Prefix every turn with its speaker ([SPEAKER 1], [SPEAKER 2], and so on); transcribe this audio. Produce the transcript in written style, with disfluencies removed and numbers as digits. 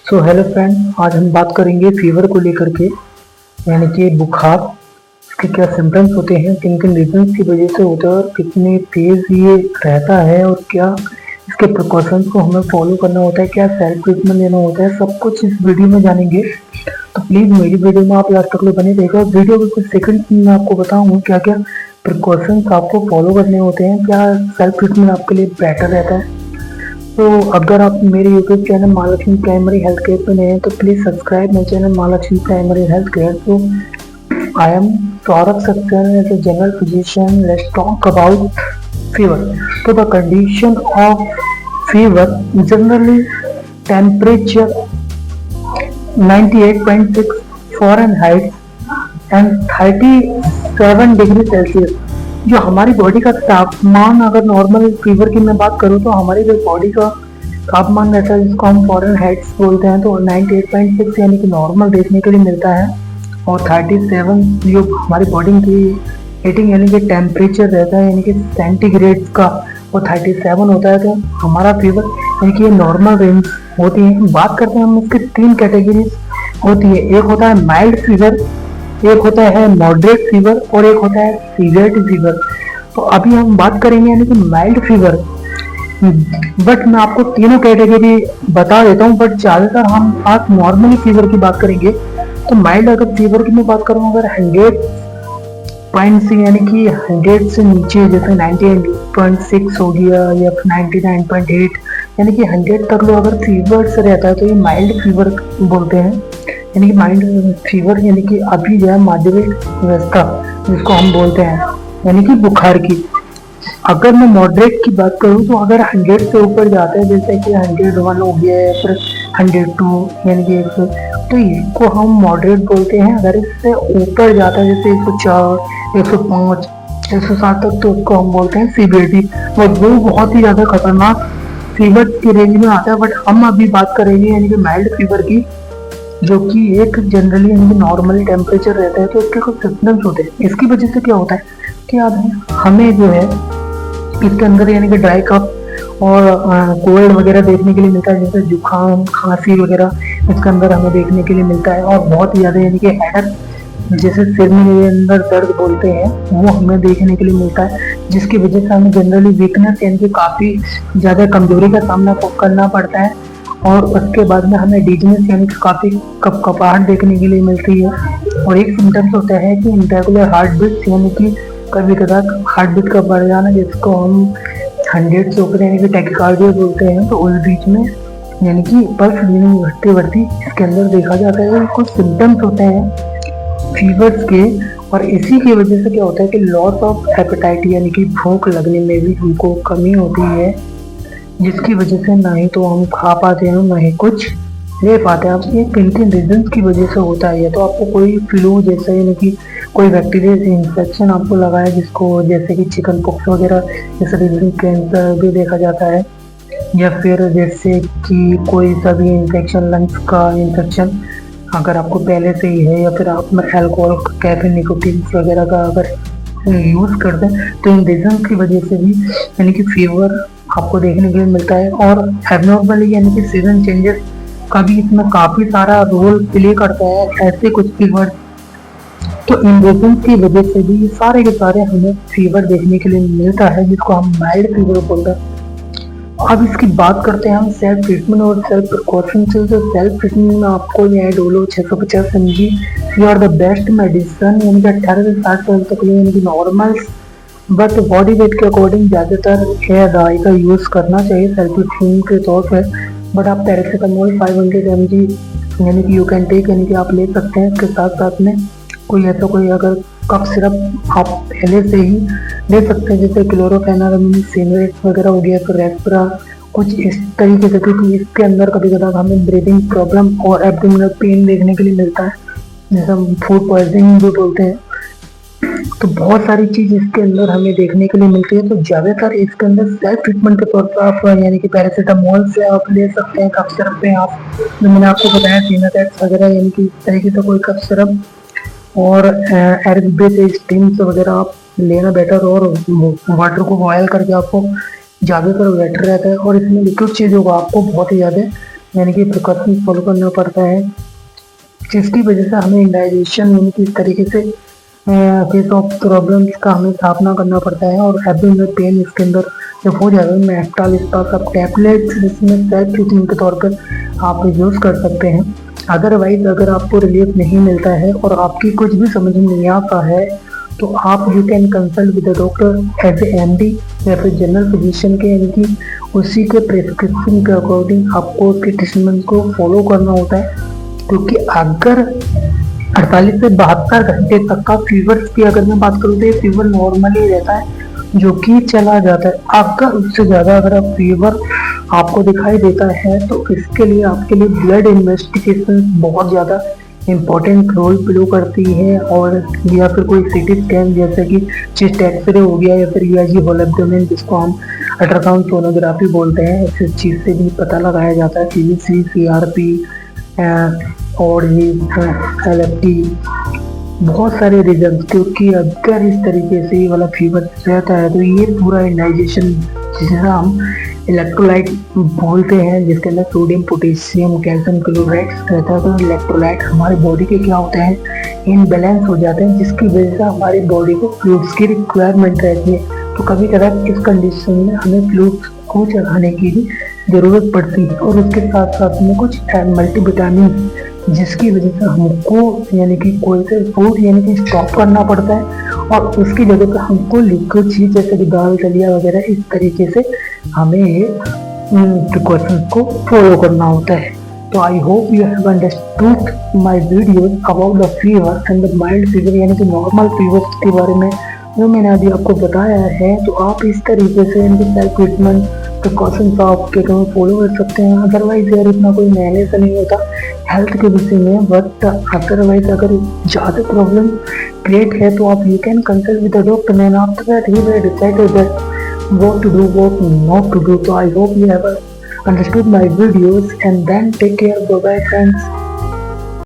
[SPEAKER 1] So hello friend, आज हम बात करेंगे फीवर को लेकर के। यानी कि बुखार, इसके क्या सिम्टम्स होते हैं, किन किन रीजंस की वजह से होता है और कितने तेज ये रहता है और क्या इसके प्रिकॉशंस को हमें फॉलो करना होता है, क्या सेल्फ ट्रीटमेंट लेना होता है, सब कुछ इस वीडियो में जानेंगे। तो प्लीज़ मेरी वीडियो में आप लास्ट तक बने रहिएगा। वीडियो के कुछ सेकंड में मैं आपको बताऊँगा क्या क्या प्रिकॉशंस आपको फॉलो करने होते हैं, क्या सेल्फ ट्रीटमेंट आपके लिए बेटर रहता है। तो अगर आप मेरे YouTube channel Mahalakshmi primary health care पे नए हैं तो please subscribe my channel Mahalakshmi primary health care. तो I am Saurabh Saxena as a general physician. Let's talk about fever. So the condition of fever generally temperature 98.6 Fahrenheit and 37 degree Celsius. जो हमारी body का तापमान, अगर normal fever की मैं बात करूँ तो हमारी जो बॉडी का तापमान रहता है जिसको हम फॉरेनहाइट बोलते हैं, तो 98.6 यानी कि नॉर्मल देखने के लिए मिलता है। और 37 जो हमारी बॉडी की हीटिंग यानी कि टेम्परेचर रहता है यानी कि सेंटीग्रेड का, वो 37 होता है। तो हमारा फीवर यानी कि ये नॉर्मल रेंज होती है। बात करते हैं हम, इसकी 3 कैटेगरीज होती है। एक होता है माइल्ड फीवर, एक होता है मॉडरेट फीवर और एक होता है सीवियर फीवर। तो अभी हम बात करेंगे यानी कि माइल्ड फीवर। बट मैं आपको तीनों कैटेगरी बता देता हूँ, बट ज़्यादातर हम आज नॉर्मली फीवर की बात करेंगे। तो माइल्ड अगर फीवर की मैं बात करूँ, अगर 100 से यानी कि 100 से नीचे, जैसे 98.6 हो गया या 99.8 यानी कि 100 तक लोग अगर फीवर से रहता है तो ये माइल्ड फीवर बोलते हैं। यानी कि माइल्ड फीवर यानी कि अभी जो है मध्यविक अवस्था जिसको हम बोलते हैं, यानी कि बुखार की। अगर मैं मॉडरेट की बात करूँ तो अगर 100 से ऊपर जाता है, जैसे कि 101 हो गया है, फिर 102 यानी कि 100, तो इसको हम मॉडरेट बोलते हैं। अगर इससे ऊपर जाता है जैसे 104, 105, 107 तक, तो उसको हम बोलते हैं सीवियरिटी। और वो बहुत ही ज़्यादा खतरनाक फीवर की रेंज में आता है। बट हम अभी बात करेंगे यानी कि माइल्ड फीवर की, जो कि एक जनरली यानी कि नॉर्मली टेम्परेचर रहता है। तो इसके कुछ सिम्टम्स होते हैं। इसकी वजह से क्या होता है कि अब हमें जो है इसके अंदर यानी कि ड्राई कफ और कोल्ड वगैरह देखने के लिए मिलता है, जैसे जुकाम, खांसी वगैरह इसके अंदर हमें देखने के लिए मिलता है। और बहुत ही ज़्यादा यानी कि हेडक, जैसे सिर में अंदर दर्द बोलते हैं, वो हमें देखने के लिए मिलता है, जिसकी वजह से हमें जनरली वीकनेस यानी कि काफ़ी ज़्यादा कमजोरी का सामना करना पड़ता है। और उसके बाद में हमें डिजीनेस यानी कि काफ़ी कपकपाहट देखने के लिए मिलती है। और एक सिम्टम्स होता है कि इरेगुलर हार्ट बीट, यानी कि कभी कदार हार्ट बीट का बढ़ जाना, जिसको हम 100 से ऊपर यानी कि टैकिकार्डिया बोलते हैं। तो उस बीच में यानी कि पल्स घटती बढ़ती इसके अंदर देखा जाता है। कुछ सिम्टम्स होते हैं फीवर्स के। और इसी की वजह से क्या होता है कि लॉस ऑफ एपेटाइट यानी कि भूख लगने में भी हमको कमी होती है, जिसकी वजह से ना ही तो हम खा पाते हैं ना ही कुछ ले पाते हैं। अब ये किन किन रीजंस की वजह से होता है। तो आपको कोई फ्लू जैसे यानी कि कोई बैक्टीरियल इन्फेक्शन आपको लगा है, जिसको जैसे कि चिकन पॉक्स वगैरह, जैसे रीजन कैंसर भी देखा जाता है, या फिर जैसे कि कोई सा भी इन्फेक्शन, लंग्स का इन्फेक्शन अगर आपको पहले से ही है, या फिर आप अल्कोहल, कैफीन, निकोटीन वगैरह का अगर यूज़ करते हैं, तो इन रीजन की वजह से भी यानी कि फीवर आपको देखने के लिए मिलता है। और एबनॉर्मली यानी कि सीजन चेंजेस का भी इसमें काफ़ी सारा रोल प्ले करता है, ऐसे कुछ फीवर। तो इन रीजन की वजह से भी सारे के सारे हमें फीवर देखने के लिए मिलता है, जिसको हम माइल्ड फीवर बोलते हैं। अब इसकी बात करते हैं हम सेल्फ ट्रीटमेंट और सेल्फ प्रिकॉशन से। तो सेल्फ ट्रीटमेंट में आपको यह Dolo 650 mg, you are the best medicine, यानी कि 18 से 60 साल तक यानी कि नॉर्मल बट बॉडी वेट के अकॉर्डिंग ज़्यादातर हेयर डाई का यूज़ करना चाहिए सेल्फ ट्रीटमेंट के तौर पर। बट आप पैरासीटामोल 500 mg यानी कि यू कैन टेक, यानी कि आप ले सकते हैं। इसके साथ साथ में कोई ऐसा कोई अगर कफ सिरप आप पहले से ही ले सकते हैं, जैसे क्लोरोफेनारामिन, सिनरेट वगैरह हो गया, फिर रेस्परा, कुछ इस तरीके से, क्योंकि इसके अंदर कभी कभार हमें ब्रीदिंग प्रॉब्लम और एब्डोमिनल पेन देखने के लिए मिलता है, जैसे हम फूड पॉइजनिंग भी बोलते हैं। तो बहुत सारी चीज़ इसके अंदर हमें देखने के लिए मिलती है। तो ज़्यादातर इसके अंदर सेल्फ ट्रीटमेंट के तौर पर आप यानी कि पैरासीटामोल से आप ले सकते हैं, कफ सिरप पे आप, जो मैंने आपको बताया सीनाटेक्स वगैरह, यानी कि इस तरीके से कोई कफ सिरप और एरबिक स्टीम्स वगैरह आप लेना बेटर। और वाटर को बॉयल करके आपको ज़्यादातर बेटर रहता है। और इसमें लिक्विड चीज़ होगा आपको बहुत ही ज़्यादा यानी कि प्रिकॉशन फॉलो करना पड़ता है, जिसकी वजह से हमें इंडाइजेशन यानी कि इस तरीके से फेस ऑफ प्रॉब्लम्स का हमें सामना करना पड़ता है। और एब्डोमिनल पेन इसके अंदर जब हो जाता है, मेफ्टाल इस पास आप टैबलेट्स जिसमें सेल्फ ट्रीटमेंट के तौर पर आप यूज़ कर सकते हैं। अदरवाइज अगर आपको रिलीफ नहीं मिलता है और आपकी कुछ भी समझ में नहीं आता है तो आप you can consult with the doctor as a MD या फिर जनरल फिजिशियन के, यानी कि उसी के प्रिस्क्रिप्शन के अकॉर्डिंग आपको उसके ट्रीटमेंट को फॉलो करना होता है। क्योंकि अगर 48 से 72 घंटे तक का फीवर की अगर मैं बात करूँ तो ये फीवर नॉर्मली रहता है जो कि चला जाता है। अगर उससे ज़्यादा अगर आप फीवर आपको दिखाई देता है तो इसके लिए आपके लिए ब्लड इन्वेस्टिगेशन बहुत ज़्यादा इम्पोर्टेंट रोल प्ले करती है। और या फिर कोई सीटी स्कैन जैसे कि चेस्ट एक्सरे हो गया या फिर यूएसजी होल एब्डोमेन जिसको हम अल्ट्रासाउंड सोनोग्राफी बोलते हैं, इस चीज़ से भी पता लगाया जाता है। सीवीसी, सीआरपी और ये एलएफटी, बहुत सारे रीजन। क्योंकि अगर इस तरीके से ये वाला फीवर रहता है तो ये पूरा इंडाइजेशन जिसे हम इलेक्ट्रोलाइट बोलते हैं, जिसके अंदर सोडियम, पोटेशियम, कैल्शियम क्लोराइड रहता है, तो इलेक्ट्रोलाइट हमारी बॉडी के क्या होते हैं, इनबैलेंस हो जाते हैं, जिसकी वजह से हमारी बॉडी को फ्लूइड्स की रिक्वायरमेंट रहती है। तो कभी कभार इस कंडीशन में हमें फ्लूइड्स को चढ़ाने की भी ज़रूरत पड़ती है। और उसके साथ साथ में कुछ मल्टीविटामिन जिसकी वजह से हमको यानी कि कोई से फूड यानी कि स्टॉप करना पड़ता है और उसकी जगह पर हमको लिक्विड चीज़ जैसे कि दाल, दलिया वगैरह इस तरीके से हमें प्रिकॉशंस को फॉलो करना होता है। तो I hope you have understood my videos about the fever and the mild fever यानी कि नॉर्मल फीवर के बारे में जो मैंने अभी आपको बताया है। तो आप इस तरीके से इनकी सेल्फ ट्रीटमेंट प्रिकॉशंस आप के फॉलो कर सकते हैं। अदरवाइज यार इतना कोई मैनेज से नहीं होता हेल्थ के विषय में, बट अदरवाइज अगर ज़्यादा प्रॉब्लम क्रिएट है तो आप you can consult with the doctor and after that he will decide that what to do, what not to do. So I hope you have understood my videos and then take care. Bye bye friends.